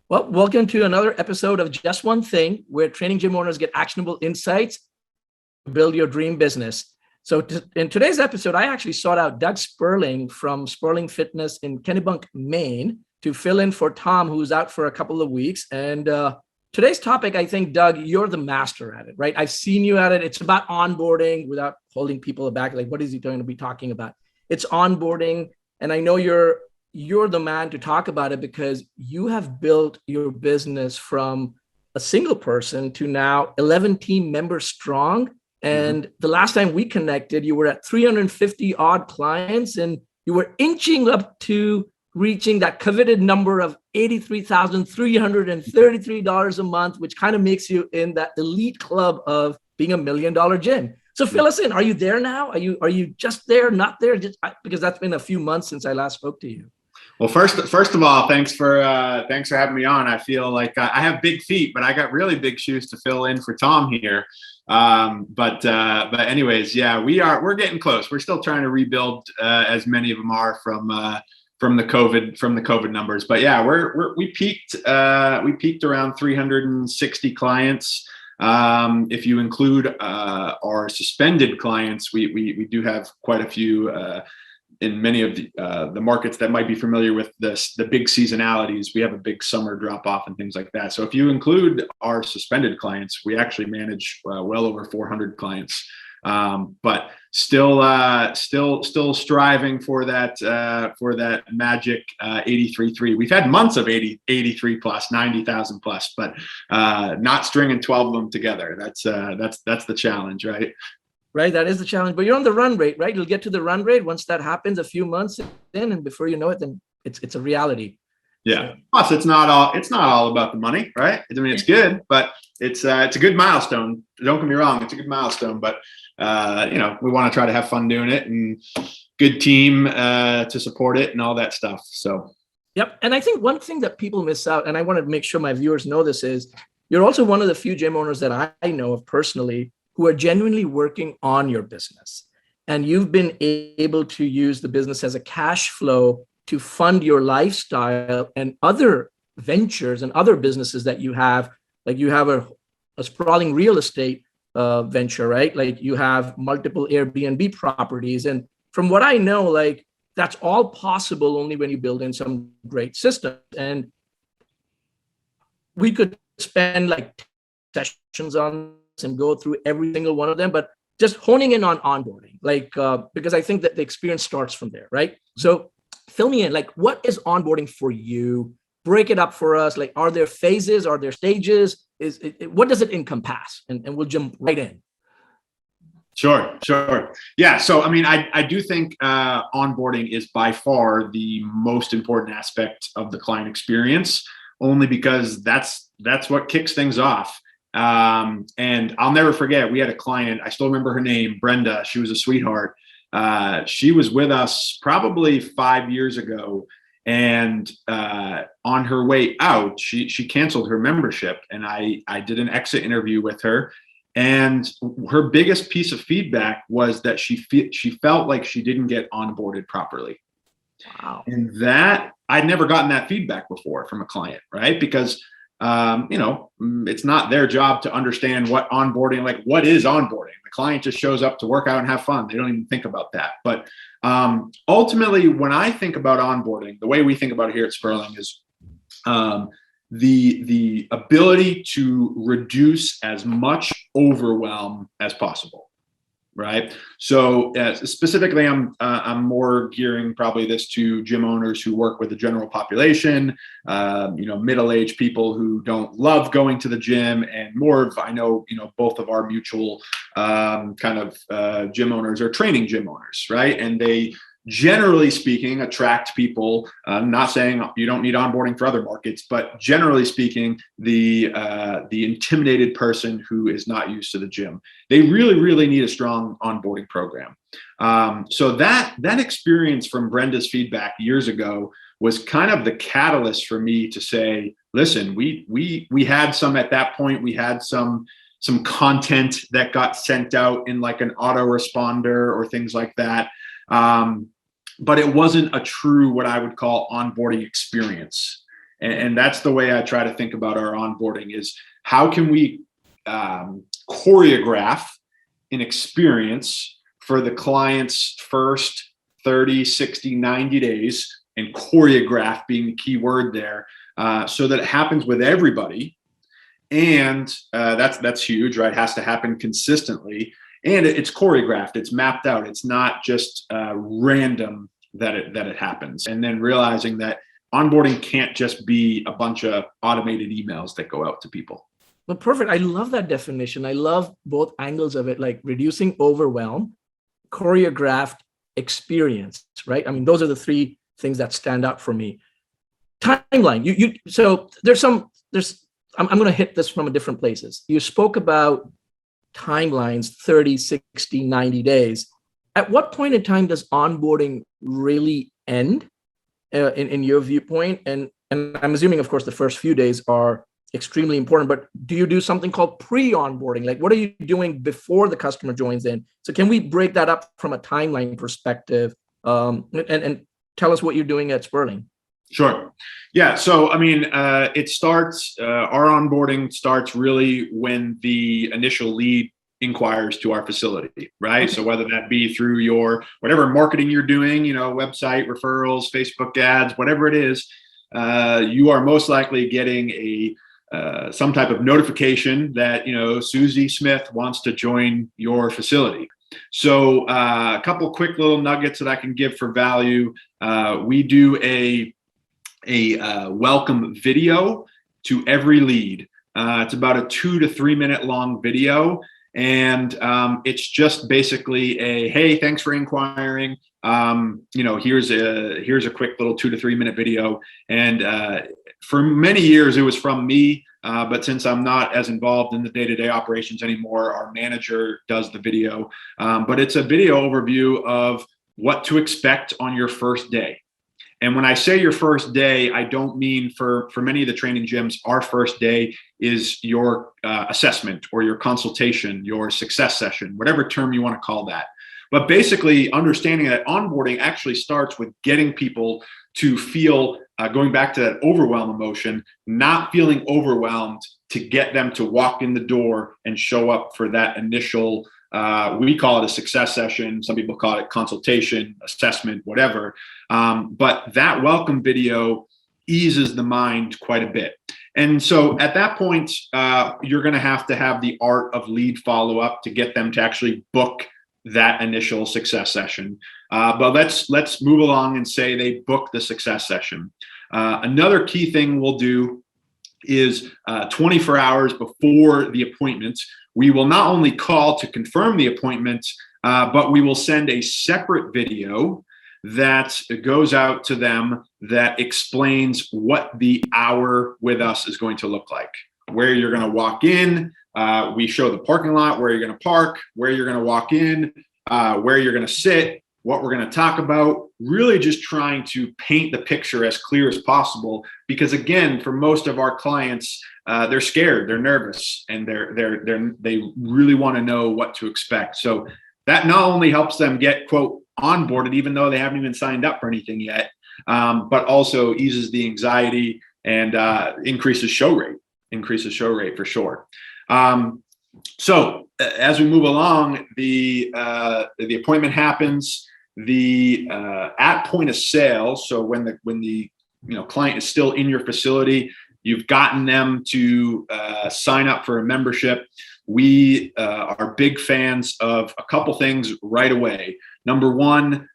Well, welcome to another episode of Just One Thing, where training gym owners get actionable insights to build your dream business. So in today's episode, I actually sought out Doug Spurling from Spurling Fitness in Kennebunk, Maine, to fill in for Tom, who's out for a couple of weeks. And today's topic, I think, Doug, you're the master at it, right? I've seen you at it. It's about onboarding without holding people back. Like, what is he going to be talking about? It's onboarding. And I know you're the man to talk about it because you have built your business from a single person to now 11 team members strong. And the last time we connected, you were at 350 odd clients and you were inching up to reaching that coveted number of $83,333 a month, which kind of makes you in that elite club of being $1 million gym. So fill us in. Are you there now? Are you just there, not there? Just because that's been a few months since I last spoke to you. Well, first of all, thanks for having me on. I feel like I have big feet, but I got really big shoes to fill in for Tom here. But anyways, yeah, we're getting close. We're still trying to rebuild as many of them are from the COVID numbers. But yeah, we peaked around 360 clients. If you include our suspended clients, we do have quite a few. In many of the markets that might be familiar with the big seasonalities, we have a big summer drop off and things like that. So if you include our suspended clients, we actually manage well over 400 clients. But still striving for that magic 83.3. We've had months of 83 plus, 90,000 plus, but not stringing 12 of them together. That's the challenge, right? Right, that is the challenge. But you're on the run rate, right? You'll get to the run rate once that happens a few months in, and before you know it, then it's a reality. Yeah. Plus, it's not all about the money, right? I mean, it's good, but it's a good milestone. Don't get me wrong, it's a good milestone, but we want to try to have fun doing it and good team to support it and all that stuff. So. Yep. And I think one thing that people miss out, and I want to make sure my viewers know this, is you're also one of the few gym owners that I know of personally who are genuinely working on your business. And you've been able to use the business as a cash flow to fund your lifestyle and other ventures and other businesses that you have. Like you have a sprawling real estate venture, right? Like you have multiple Airbnb properties. And from what I know, like that's all possible only when you build in some great systems. And we could spend like sessions on and go through every single one of them, but just honing in on onboarding, like, because I think that the experience starts from there, right? So fill me in, like, what is onboarding for you? Break it up for us. Like, are there phases? Are there stages? What does it encompass? And we'll jump right in. Sure. Yeah. So, I mean, I do think onboarding is by far the most important aspect of the client experience, only because that's what kicks things off. And I'll never forget, we had a client, I still remember her name, Brenda. She was a sweetheart. She was with us probably 5 years ago. And on her way out, she canceled her membership. And I did an exit interview with her. And her biggest piece of feedback was that she felt like she didn't get onboarded properly. Wow. And that I'd never gotten that feedback before from a client, right? Because it's not their job to understand what onboarding, like what is onboarding. The client just shows up to work out and have fun. They don't even think about that. But ultimately, when I think about onboarding, the way we think about it here at Spurling is the ability to reduce as much overwhelm as possible. Right. So specifically, I'm more gearing probably this to gym owners who work with the general population, middle-aged people who don't love going to the gym, and more of, I know, both of our mutual gym owners are training gym owners. Right. And they, generally speaking, attract people. I'm not saying you don't need onboarding for other markets, but generally speaking, the intimidated person who is not used to the gym, they really, really need a strong onboarding program. So that experience from Brenda's feedback years ago was kind of the catalyst for me to say, listen, we had some at that point. We had some some content that got sent out in like an autoresponder or things like that. But it wasn't a true, what I would call, onboarding experience. And that's the way I try to think about our onboarding is how can we choreograph an experience for the client's first 30, 60, 90 days, and choreograph being the key word there, so that it happens with everybody. And that's huge, right? It has to happen consistently. And it's choreographed, it's mapped out. It's not just random that it happens. And then realizing that onboarding can't just be a bunch of automated emails that go out to people. Well, perfect. I love that definition. I love both angles of it, like reducing overwhelm, choreographed experience, right? I mean, those are the three things that stand out for me. Timeline. So I'm going to hit this from different places. You spoke about timelines, 30, 60, 90 days. At what point in time does onboarding really end in your viewpoint? And I'm assuming, of course, the first few days are extremely important, but do you do something called pre-onboarding? Like, what are you doing before the customer joins in? So can we break that up from a timeline perspective, and tell us what you're doing at Spurling? Sure. Yeah. So, I mean, our onboarding starts really when the initial lead inquires to our facility, right? Okay. So whether that be through your, whatever marketing you're doing, website, referrals, Facebook ads, whatever it is, you are most likely getting some type of notification that, Susie Smith wants to join your facility. So a couple quick little nuggets that I can give for value. We do a welcome video to every lead. It's about a 2 to 3 minute long video. And it's just basically hey, thanks for inquiring. Here's a quick little 2 to 3 minute video. And for many years, it was from me. But since I'm not as involved in the day-to-day operations anymore, our manager does the video. But it's a video overview of what to expect on your first day. And when I say your first day, I don't mean for many of the training gyms, our first day is your assessment or your consultation, your success session, whatever term you want to call that. But basically understanding that onboarding actually starts with getting people to feel, going back to that overwhelm emotion, not feeling overwhelmed, to get them to walk in the door and show up for that initial, we call it a success session. Some people call it consultation, assessment, whatever. But that welcome video eases the mind quite a bit. And so at that point, you're going to have the art of lead follow-up to get them to actually book that initial success session. But let's move along and say they book the success session. Another key thing we'll do is 24 hours before the appointment, we will not only call to confirm the appointment, but we will send a separate video that goes out to them that explains what the hour with us is going to look like, where you're going to walk in. We show the parking lot, where you're going to park, where you're going to walk in, where you're going to sit, what we're going to talk about, really just trying to paint the picture as clear as possible. Because again, for most of our clients, they're scared, they're nervous, and they really want to know what to expect. So that not only helps them get, quote, onboarded, even though they haven't even signed up for anything yet, but also eases the anxiety and increases show rate for sure. So as we move along, the appointment happens. The at point of sale. So when the client is still in your facility, you've gotten them to sign up for a membership. We are big fans of a couple things right away. Number one,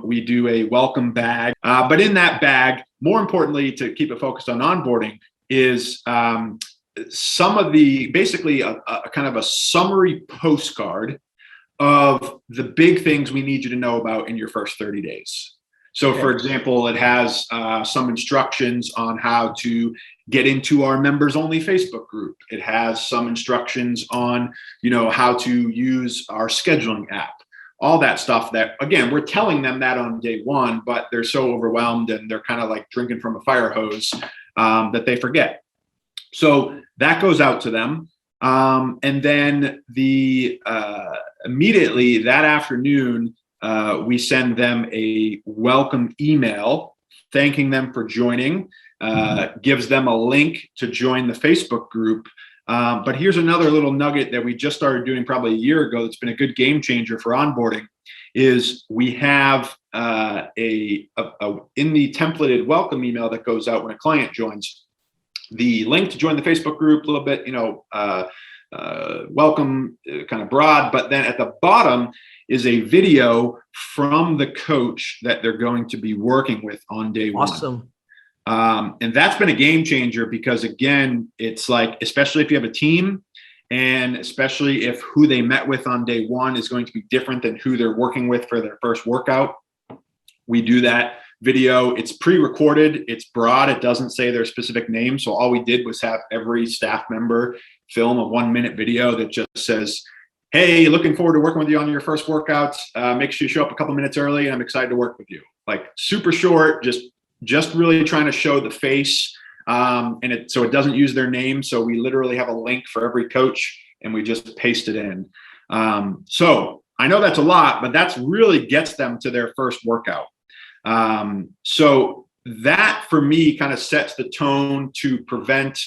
we do a welcome bag, but in that bag, more importantly, to keep it focused on onboarding, is some of basically a kind of a summary postcard of the big things we need you to know about in your first 30 days. So for example, it has some instructions on how to get into our members only Facebook group. It has some instructions on, how to use our scheduling app, all that stuff that, again, we're telling them that on day one, but they're so overwhelmed and they're kind of like drinking from a fire hose that they forget. So that goes out to them. And then immediately that afternoon, we send them a welcome email thanking them for joining, gives them a link to join the Facebook group. But here's another little nugget that we just started doing probably a year ago that's been a good game changer for onboarding, is we have in the templated welcome email that goes out when a client joins, the link to join the Facebook group, a little bit, welcome, kind of broad, but then at the bottom is a video from the coach that they're going to be working with on day one. Awesome. And that's been a game changer because, again, it's like, especially if you have a team, and especially if who they met with on day one is going to be different than who they're working with for their first workout. We do that video. It's pre-recorded. It's broad. It doesn't say their specific name. So all we did was have every staff member film a 1-minute video that just says, hey, looking forward to working with you on your first workouts. Make sure you show up a couple minutes early, and I'm excited to work with you. Like, super short, just really trying to show the face. And so it doesn't use their name. So we literally have a link for every coach, and we just paste it in. So I know that's a lot, but that's really gets them to their first workout. So that for me kind of sets the tone to prevent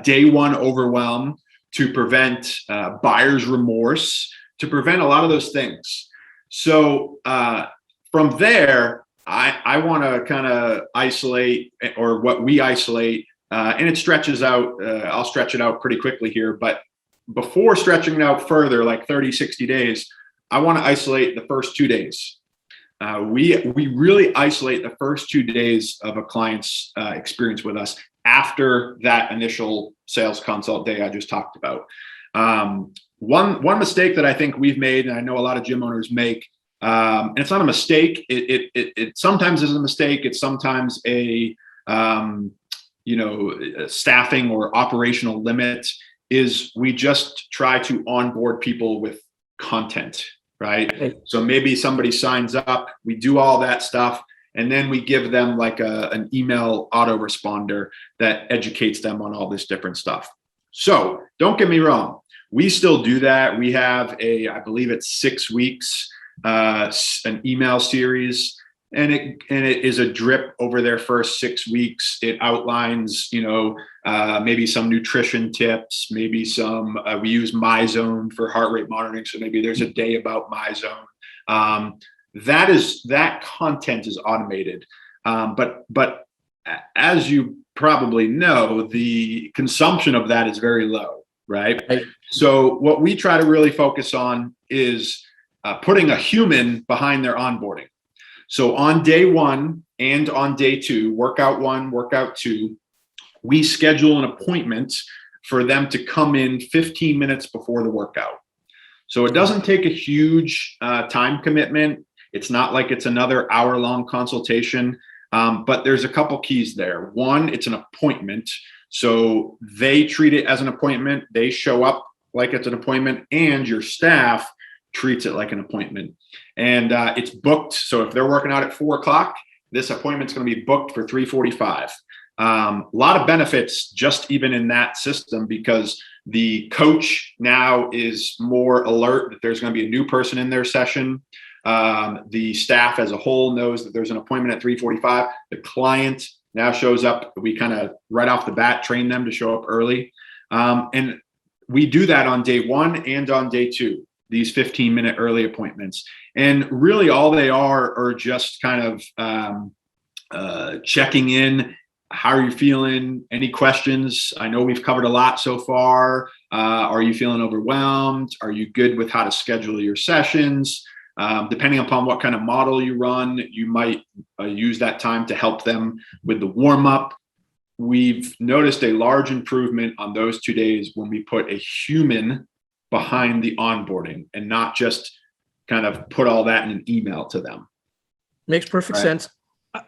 day one overwhelm, to prevent buyer's remorse, to prevent a lot of those things. So from there, I want to kind of isolate, or what we isolate, and it stretches out. I'll stretch it out pretty quickly here, but before stretching it out further, like 30, 60 days, I want to isolate the first 2 days. We really isolate the first 2 days of a client's experience with us after that initial sales consult day I just talked about. One mistake that I think we've made, and I know a lot of gym owners make, and it's not a mistake. It sometimes is a mistake. It's sometimes a staffing or operational limit, is we just try to onboard people with content, right? So maybe somebody signs up, we do all that stuff, and then we give them like an email autoresponder that educates them on all this different stuff. So don't get me wrong, we still do that. We have I believe it's 6 weeks, an email series, and it is a drip over their first 6 weeks. It outlines, maybe some nutrition tips, maybe some, we use MyZone for heart rate monitoring. So maybe there's a day about MyZone. That content is automated. But as you probably know, the consumption of that is very low, right? So what we try to really focus on is putting a human behind their onboarding. So on day one and on day two, workout 1, workout 2, we schedule an appointment for them to come in 15 minutes before the workout. So it doesn't take a huge time commitment. It's not like it's another hour-long consultation, but there's a couple keys there. One, it's an appointment. So they treat it as an appointment. They show up like it's an appointment, and your staff treats it like an appointment. And it's booked. So if they're working out at 4:00, this appointment's going to be booked for 3:45. A lot of benefits just even in that system, because the coach now is more alert that there's going to be a new person in their session. The staff as a whole knows that there's an appointment at 3:45. The client now shows up. We kind of right off the bat train them to show up early. And we do that on day one and on day two, these 15-minute early appointments. And really all they are just kind of checking in. How are you feeling? Any questions? I know we've covered a lot so far. Are you feeling overwhelmed? Are you good with how to schedule your sessions? Depending upon what kind of model you run, you might use that time to help them with the warm-up. We've noticed a large improvement on those 2 days when we put a human behind the onboarding and not just kind of put all that in an email to them. Makes perfect sense.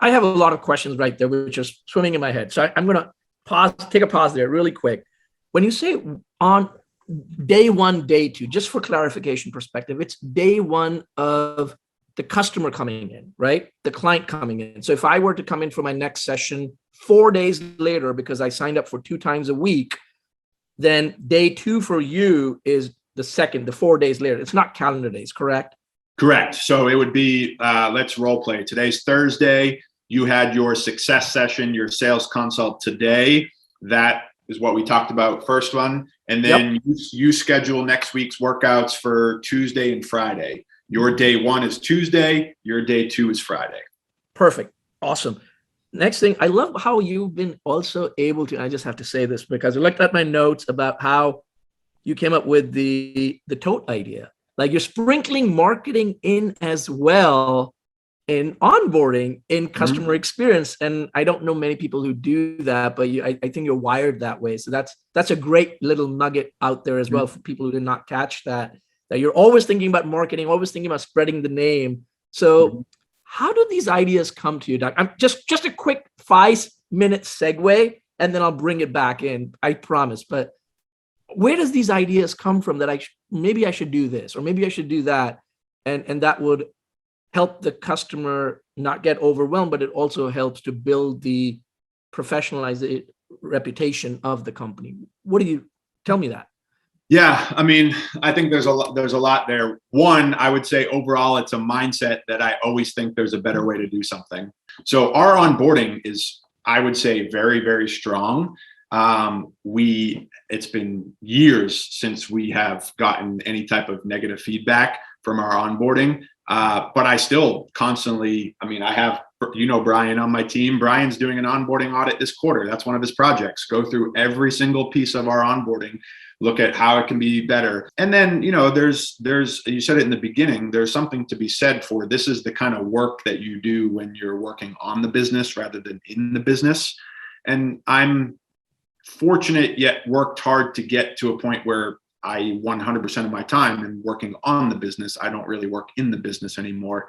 I have a lot of questions right there, which are swimming in my head. So I'm going to take a pause there really quick. When you say on day one, day two, just for clarification perspective, it's day one of the customer coming in, right? The client coming in. So if I were to come in for my next session 4 days later, because I signed up for 2 times a week, then day 2 for you is the 2nd, the 4 days later. It's not calendar days, correct? Correct. So it would be, let's role play. Today's Thursday. You had your success session, your sales consult today. That is what we talked about first one. And then you schedule next week's workouts for Tuesday and Friday. Your day 1 is Tuesday. Your day 2 is Friday. Perfect. Awesome. Next thing, I love how you've been also able to, I just have to say this because I looked at my notes about how you came up with the tote idea. Like you're sprinkling marketing in as well in onboarding, in customer experience. And I don't know many people who do that, but I think you're wired that way. So that's a great little nugget out there as well for people who did not catch that you're always thinking about marketing, always thinking about spreading the name. So how do these ideas come to you, Doc? I'm just a quick 5-minute segue, and then I'll bring it back in, I promise. But where does these ideas come from that maybe I should do this, or maybe I should do that, and that would help the customer not get overwhelmed, but it also helps to build the professionalized reputation of the company. What do you tell me that? Yeah, I mean, I think there's a lot there. One, I would say overall, it's a mindset that I always think there's a better way to do something. So our onboarding is, I would say, very, very strong. It's been years since we have gotten any type of negative feedback from our onboarding. But I still constantly, I have, Brian on my team. Brian's doing an onboarding audit this quarter. That's one of his projects. Go through every single piece of our onboarding, look at how it can be better. And then, there's, you said it in the beginning, there's something to be said for this is the kind of work that you do when you're working on the business rather than in the business. And I'm fortunate yet worked hard to get to a point where 100% of my time am working on the business. I don't really work in the business anymore.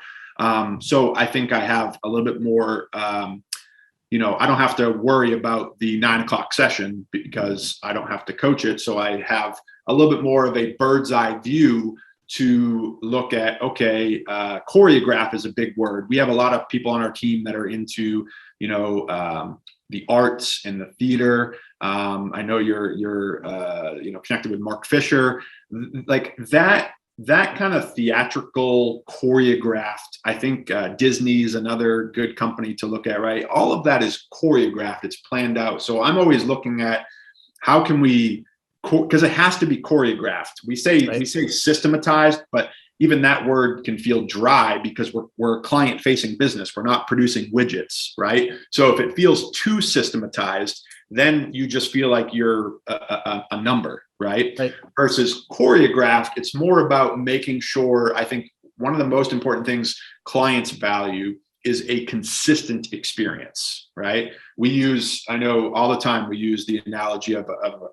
So I think I have a little bit more, I don't have to worry about the 9 o'clock session because I don't have to coach it. So I have a little bit more of a bird's eye view to look at, choreograph is a big word. We have a lot of people on our team that are into, the arts and the theater. I know you're connected with Mark Fisher, like that kind of theatrical choreographed. I think Disney's another good company to look at, right? All of that is choreographed. It's planned out. So I'm always looking at how can we, because it has to be choreographed. We say systematized, but even that word can feel dry because we're a client-facing business. We're not producing widgets, right? So if it feels too systematized, then you just feel like you're a number, right? Versus choreographed, it's more about making sure, I think one of the most important things clients value is a consistent experience, right? I know all the time, we use the analogy of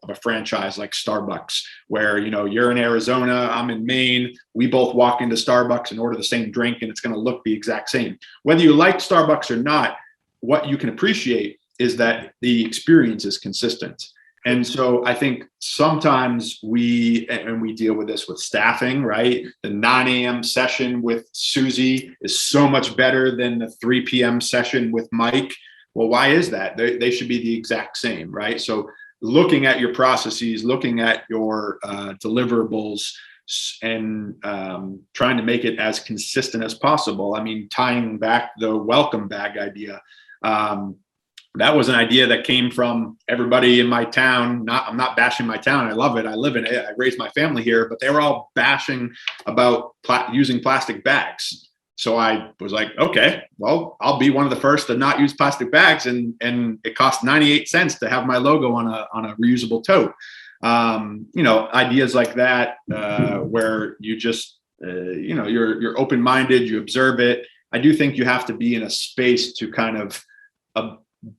a franchise like Starbucks, where, you're in Arizona, I'm in Maine, we both walk into Starbucks and order the same drink and it's going to look the exact same. Whether you like Starbucks or not, what you can appreciate is that the experience is consistent. And so I think sometimes we deal with this with staffing, right? The 9 a.m. session with Susie is so much better than the 3 p.m. session with Mike. Well, why is that? They should be the exact same, right? So looking at your processes, looking at your deliverables, and trying to make it as consistent as possible. Tying back the welcome bag idea, that was an idea that came from everybody in my town. I'm not bashing my town. I love it. I live in it. I raised my family here, but they were all bashing about using plastic bags. So I was like, okay, well, I'll be one of the first to not use plastic bags. And it cost 98 cents to have my logo on a reusable tote. Ideas like that, where you just, you're open-minded, you observe it. I do think you have to be in a space to kind of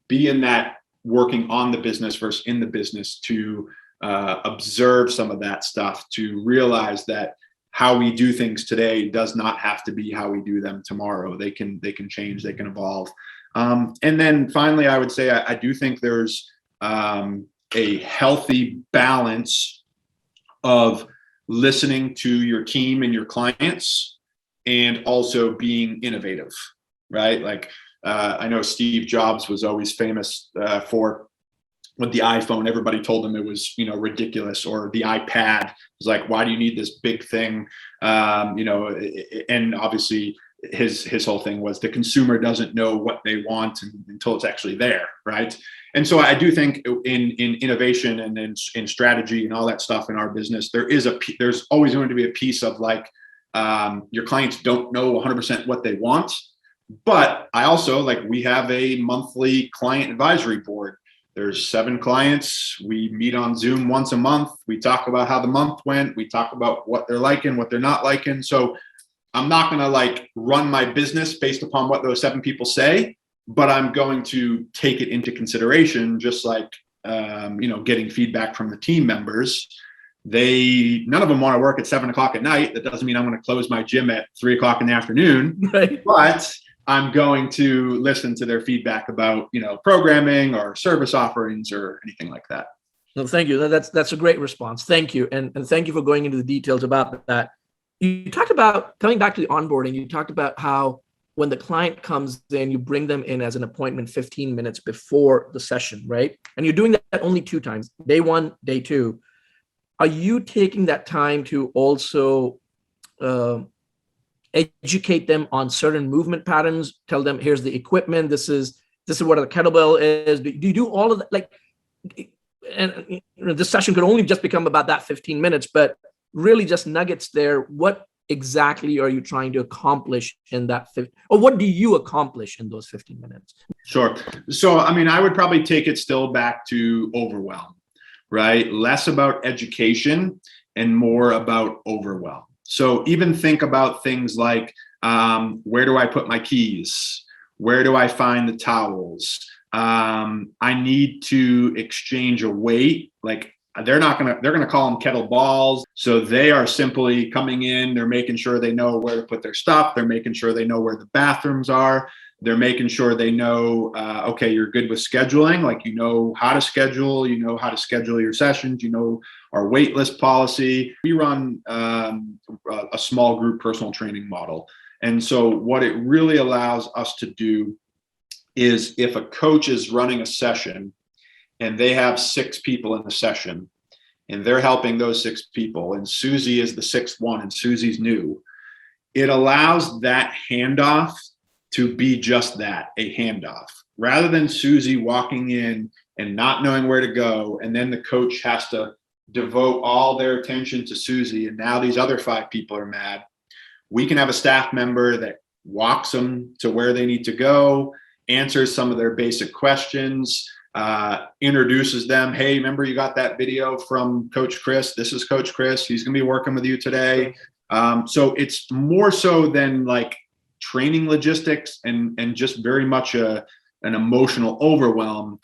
be in that working on the business versus in the business to observe some of that stuff, to realize that how we do things today does not have to be how we do them tomorrow. They can change, they can evolve. And then finally, I would say I do think there's a healthy balance of listening to your team and your clients and also being innovative, right? Like, I know Steve Jobs was always famous for with the iPhone, everybody told them it was, ridiculous, or the iPad was like, why do you need this big thing? And obviously his whole thing was the consumer doesn't know what they want until it's actually there, right? And so I do think in innovation and in strategy and all that stuff in our business, there's always going to be a piece of like, your clients don't know 100% what they want. But I also, like, we have a monthly client advisory board. There's 7 clients. We meet on Zoom once a month. We talk about how the month went. We talk about what they're liking, what they're not liking. So I'm not going to like run my business based upon what those 7 people say, but I'm going to take it into consideration, just like, getting feedback from the team members. None of them want to work at 7 o'clock at night. That doesn't mean I'm going to close my gym at 3 o'clock in the afternoon, Right. But I'm going to listen to their feedback about, programming or service offerings or anything like that. No, thank you. That's a great response. Thank you. And thank you for going into the details about that. You talked about, coming back to the onboarding, you talked about how when the client comes in, you bring them in as an appointment 15 minutes before the session, right? And you're doing that only 2 times, day 1, day 2. Are you taking that time to also educate them on certain movement patterns? Tell them, here's the equipment. This is what a kettlebell is. Do you do all of that? Like, and this session could only just become about that 15 minutes, but really just nuggets there. What exactly are you trying to accomplish in that or what do you accomplish in those 15 minutes? Sure. So, I would probably take it still back to overwhelm, right? Less about education and more about overwhelm. So even think about things like, where do I put my keys? Where do I find the towels? I need to exchange a weight. Like, they're going to call them kettlebells. So they are simply coming in, they're making sure they know where to put their stuff. They're making sure they know where the bathrooms are. They're making sure they know, okay, you're good with scheduling. Like, how to schedule, how to schedule your sessions, our wait list policy. We run a small group personal training model. And so what it really allows us to do is, if a coach is running a session and they have 6 people in the session and they're helping those 6 people, and Susie is the 6th one and Susie's new, it allows that handoff to be just that, a handoff, rather than Susie walking in and not knowing where to go. And then the coach has to devote all their attention to Susie. And now these other 5 people are mad. We can have a staff member that walks them to where they need to go, answers some of their basic questions, introduces them. Hey, remember you got that video from Coach Chris? This is Coach Chris. He's going to be working with you today. So it's more so than like training logistics and just very much an emotional overwhelm.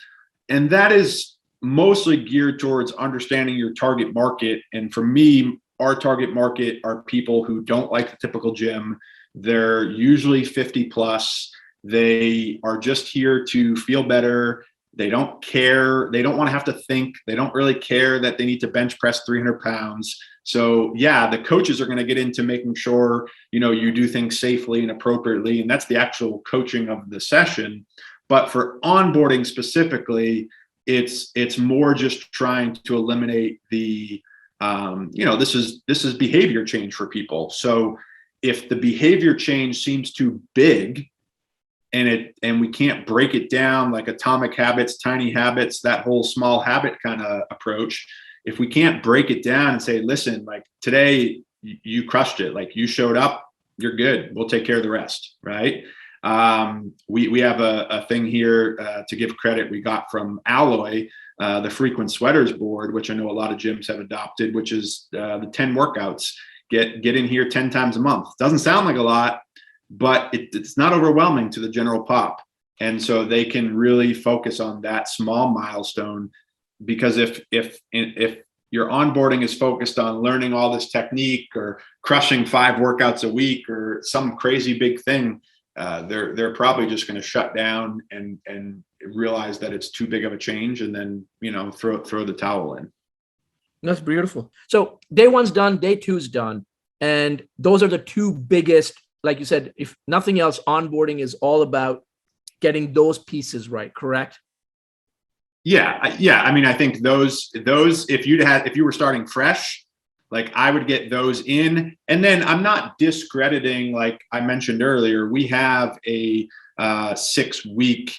And that is mostly geared towards understanding your target market. And for me, our target market are people who don't like the typical gym. They're usually 50 plus. They are just here to feel better. They don't care. They don't want to have to think. They don't really care that they need to bench press 300 pounds. So yeah, the coaches are going to get into making sure, you do things safely and appropriately. And that's the actual coaching of the session. But for onboarding specifically, it's more just trying to eliminate the, this is behavior change for people. So if the behavior change seems too big, and we can't break it down like atomic habits, tiny habits, that whole small habit kind of approach. If we can't break it down and say, listen, like today you crushed it, like you showed up, you're good. We'll take care of the rest, right? We have a thing here to give credit we got from Alloy, the frequent sweaters board, which I know a lot of gyms have adopted, which is the 10 workouts. Get in here 10 times a month. Doesn't sound like a lot, but it's not overwhelming to the general pop. And so they can really focus on that small milestone, because if your onboarding is focused on learning all this technique or crushing 5 workouts a week or some crazy big thing, they're probably just going to shut down and realize that it's too big of a change, and then throw the towel in. That's beautiful. So day 1's done, day 2's done, and those are the 2 biggest. Like you said, if nothing else, onboarding is all about getting those pieces right, correct? Yeah. I mean, I think those if you were starting fresh, like I would get those in. And then I'm not discrediting, like I mentioned earlier, we have a 6-week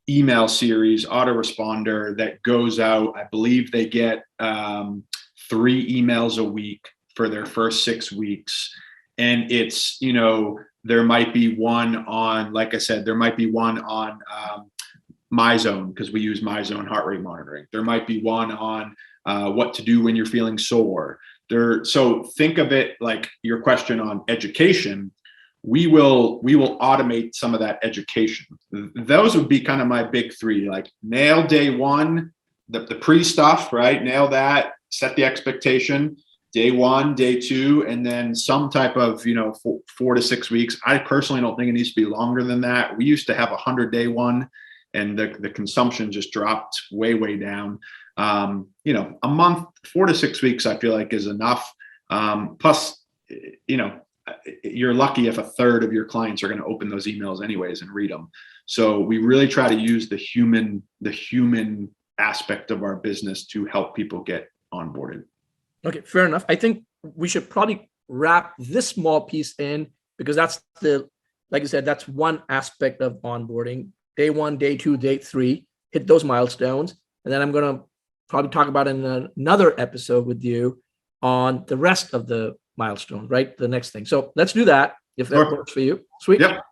email series autoresponder that goes out. I believe they get 3 emails a week for their first 6 weeks. And it's, there might be one on, like I said, there might be one on MyZone, because we use MyZone heart rate monitoring. There might be one on what to do when you're feeling sore. So think of it like your question on education. We will automate some of that education. Those would be kind of my big 3, like nail day 1, the pre stuff, right? Nail that, set the expectation, day 1, day 2, and then some type of, 4 to 6 weeks. I personally don't think it needs to be longer than that. We used to have a 100-day one, and the consumption just dropped way down. A month, 4 to 6 weeks, I feel like is enough. Plus, you're lucky if a third of your clients are going to open those emails anyways and read them. So we really try to use the human aspect of our business to help people get onboarded. Okay, fair enough. I think we should probably wrap this small piece in, because that's like I said, that's one aspect of onboarding. Day 1, day 2, day 3, hit those milestones. And then I'm going to probably talk about in another episode with you on the rest of the milestones, right? The next thing. So let's do that if that works for you. Sweet. Yep.